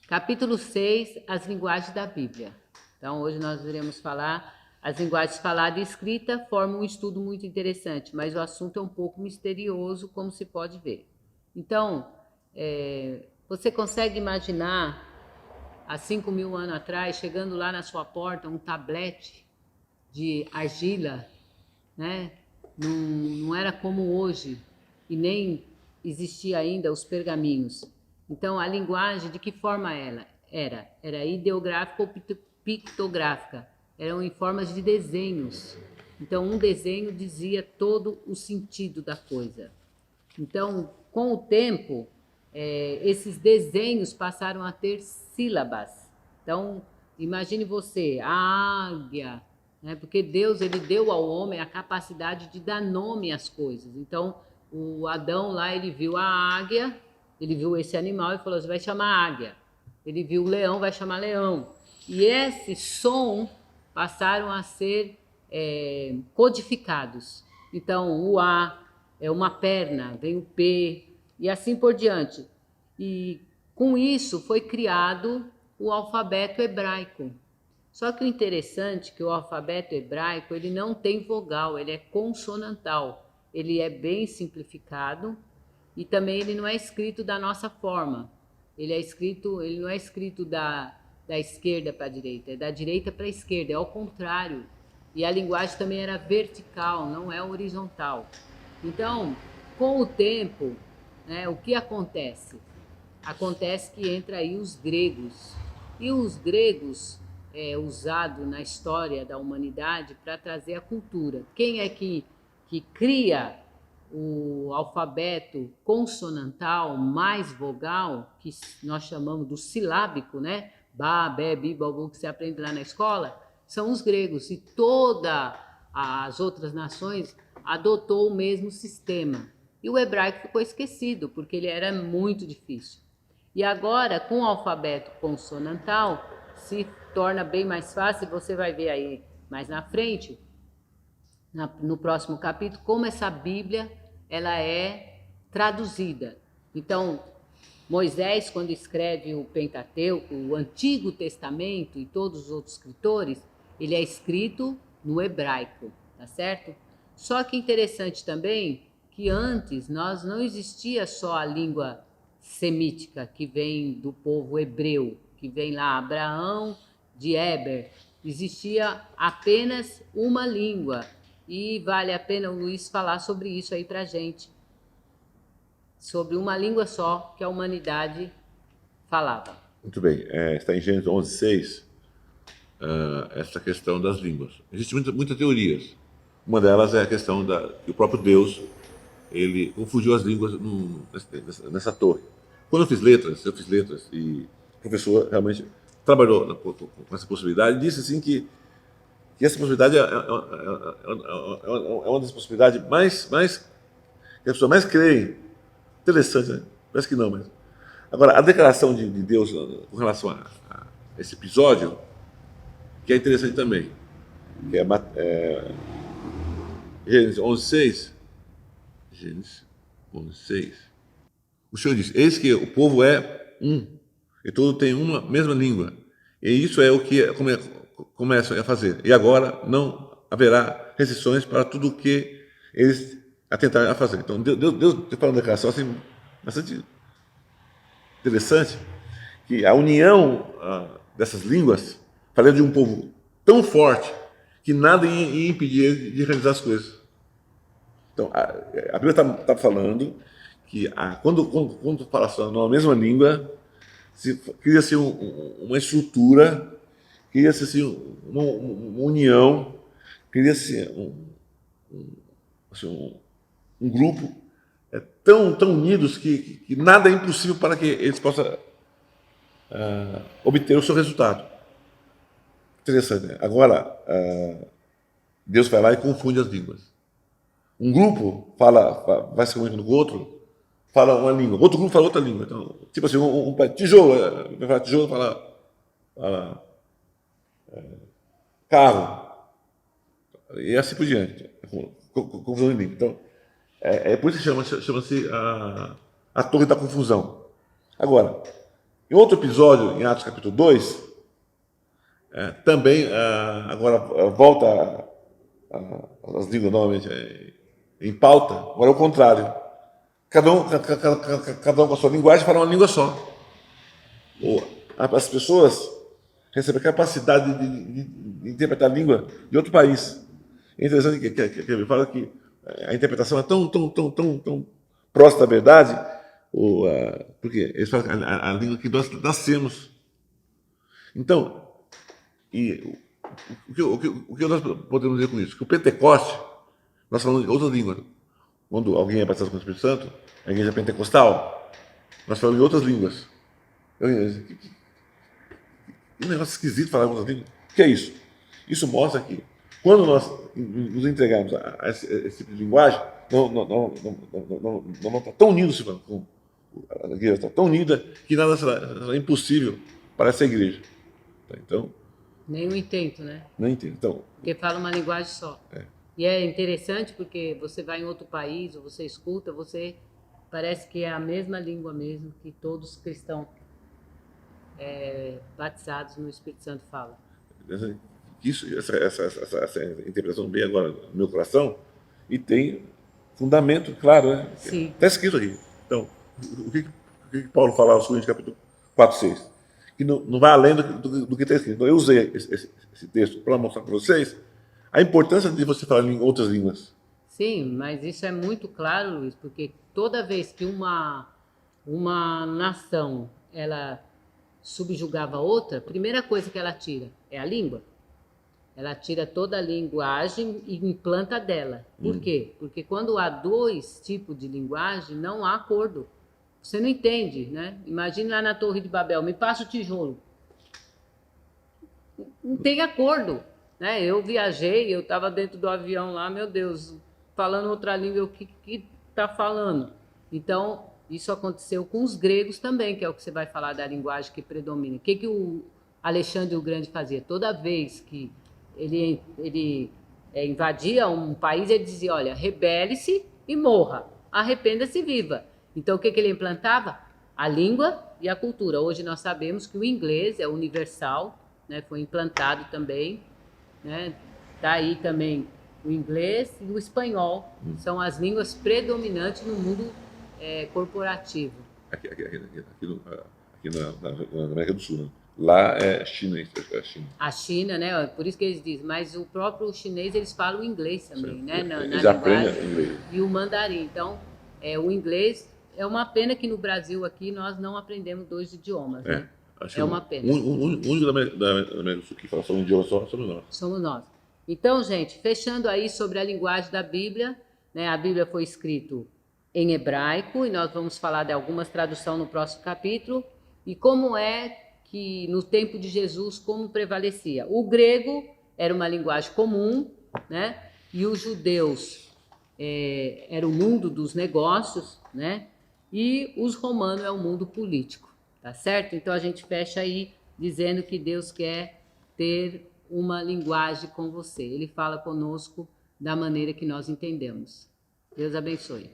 Capítulo 6, as linguagens da Bíblia. Então, hoje nós iremos falar, as linguagens falada e escrita formam um estudo muito interessante, mas o assunto é um pouco misterioso, como se pode ver. Então, você consegue imaginar, há 5.000 anos atrás, chegando lá na sua porta, um tablete de argila, né? Não era como hoje, e nem existia ainda os pergaminhos. Então, a linguagem, de que forma ela era? Era ideográfica ou pictográfica. Eram em formas de desenhos. Então, um desenho dizia todo o sentido da coisa. Então, com o tempo, esses desenhos passaram a ter sílabas. Então, imagine você, a águia, né? Porque Deus ele deu ao homem a capacidade de dar nome às coisas. Então, o Adão lá, ele viu a águia, ele viu esse animal e falou, você vai chamar águia. Ele viu o leão, vai chamar leão. E esse som passaram a ser codificados. Então, o A é uma perna, vem o P, e assim por diante. E com isso foi criado o alfabeto hebraico. Só que o interessante é que o alfabeto hebraico ele não tem vogal, ele é consonantal. Ele é bem simplificado e também ele não é escrito da nossa forma. Ele não é escrito da esquerda para a direita, é da direita para a esquerda, é ao contrário. E a linguagem também era vertical, não é horizontal. Então, com o tempo, né, o que acontece? Acontece que entra aí os gregos. E os gregos é usado na história da humanidade para trazer a cultura. Quem é que cria o alfabeto consonantal mais vogal, que nós chamamos do silábico, né? Ba, be, bi, babu, que você aprende lá na escola, são os gregos. E todas as outras nações adotou o mesmo sistema. E o hebraico ficou esquecido, porque ele era muito difícil. E agora, com o alfabeto consonantal, se torna bem mais fácil, você vai ver aí mais na frente, no próximo capítulo, como essa Bíblia ela é traduzida. Então, Moisés, quando escreve o Pentateuco, o Antigo Testamento e todos os outros escritores, ele é escrito no hebraico, tá certo? Só que interessante também que antes nós não existia só a língua semítica que vem do povo hebreu, que vem lá Abraão de Éber, existia apenas uma língua e vale a pena o Luiz falar sobre isso aí pra gente, sobre uma língua só que a humanidade falava. Muito bem, está em Gênesis 11:6, essa questão das línguas. Existem muitas teorias. Uma delas é a questão que o próprio Deus ele confundiu as línguas nessa torre. Quando eu fiz letras e o professor realmente trabalhou com essa possibilidade e disse assim que essa possibilidade é uma das possibilidades que as pessoas mais creem. Interessante, né? Parece que não, mas... Agora, a declaração de Deus com relação a esse episódio, que é interessante também, que é Gênesis 11:6. Gênesis 11:6. O Senhor diz: eis que o povo é um, e todo tem uma mesma língua. E isso é o que começam a fazer. E agora não haverá restrições para tudo o que eles atentarem a fazer. Então, Deus faz uma declaração assim, bastante interessante, que a união dessas línguas faria de um povo tão forte que nada ia impedir ele de realizar as coisas. Então, a Bíblia está falando que quando fala só na mesma língua, cria-se uma estrutura, cria-se assim, uma união, cria-se um grupo tão unidos que nada é impossível para que eles possam obter o seu resultado. Interessante, né? Agora, Deus vai lá e confunde as línguas. Um grupo vai se comunicando com o outro, fala uma língua, outro grupo fala outra língua. Então, tipo assim, tijolo, vai falar tijolo, fala carro, e assim por diante. Confusão de língua. Então, por isso que chama-se a torre da confusão. Agora, Em outro episódio, em Atos capítulo 2, também agora volta as línguas novamente em pauta, agora é o contrário. Cada um com a sua linguagem fala uma língua só. As pessoas recebem a capacidade de interpretar a língua de outro país. É interessante que ele fala que a interpretação é tão próxima da verdade, porque eles falam a língua que nós nascemos. Então, o que nós podemos dizer com isso? Que o Pentecoste, nós falamos em outras línguas. Quando alguém é batizado com o Espírito Santo, a igreja pentecostal, nós falamos em outras línguas. Que negócio esquisito falar em outras línguas. O que é isso? Isso mostra que quando nós nos entregamos a esse tipo de linguagem, não está tão unidos com a igreja, está tão unida que nada será impossível para essa igreja. Então, Nem o intento, né? não entendo. Então, Porque fala uma linguagem só. E é interessante porque você vai em outro país, ou você escuta, você parece que é a mesma língua mesmo que todos os cristãos batizados no Espírito Santo falam. Essa interpretação veio agora no meu coração e tem fundamento, claro, né? Sim. Está escrito aqui. Então, o que Paulo fala aos Coríntios, capítulo 4, 6? Que não vai além do que está escrito. Então, eu usei esse texto para mostrar para vocês a importância de você falar em outras línguas. Sim, mas isso é muito claro, Luiz, porque toda vez que uma nação ela subjugava outra, a primeira coisa que ela tira é a língua. Ela tira toda a linguagem e implanta dela. Por quê? Porque quando há dois tipos de linguagem, não há acordo. Você não entende, né? Imagine lá na Torre de Babel, me passa o tijolo. Não tem acordo, né? Eu viajei, eu estava dentro do avião lá, meu Deus, falando outra língua, o que está falando? Então, isso aconteceu com os gregos também, que é o que você vai falar da linguagem que predomina. O que o Alexandre o Grande fazia? Toda vez que ele invadia um país, ele dizia, olha, rebele-se e morra, arrependa-se e viva. Então, o que ele implantava? A língua e a cultura. Hoje nós sabemos que o inglês é universal, né? Foi implantado também, né? Tá aí também o inglês e o espanhol, são as línguas predominantes no mundo corporativo. Aqui na América do Sul, né? Lá é China. A China, né? Por isso que eles dizem, mas o próprio chinês eles falam inglês também, né? Eles aprendem inglês. E o mandarim. Então, o inglês é uma pena que no Brasil aqui nós não aprendemos dois idiomas, né? É uma pena. O único da América do Sul que fala só um idioma só somos nós. Somos nós. Então, gente, fechando aí sobre a linguagem da Bíblia, né? A Bíblia foi escrita em hebraico e nós vamos falar de algumas traduções no próximo capítulo e como é que no tempo de Jesus como prevalecia. O grego era uma linguagem comum, né? E os judeus era o mundo dos negócios, né? E os romanos é o mundo político, tá certo? Então a gente fecha aí dizendo que Deus quer ter uma linguagem com você. Ele fala conosco da maneira que nós entendemos. Deus abençoe.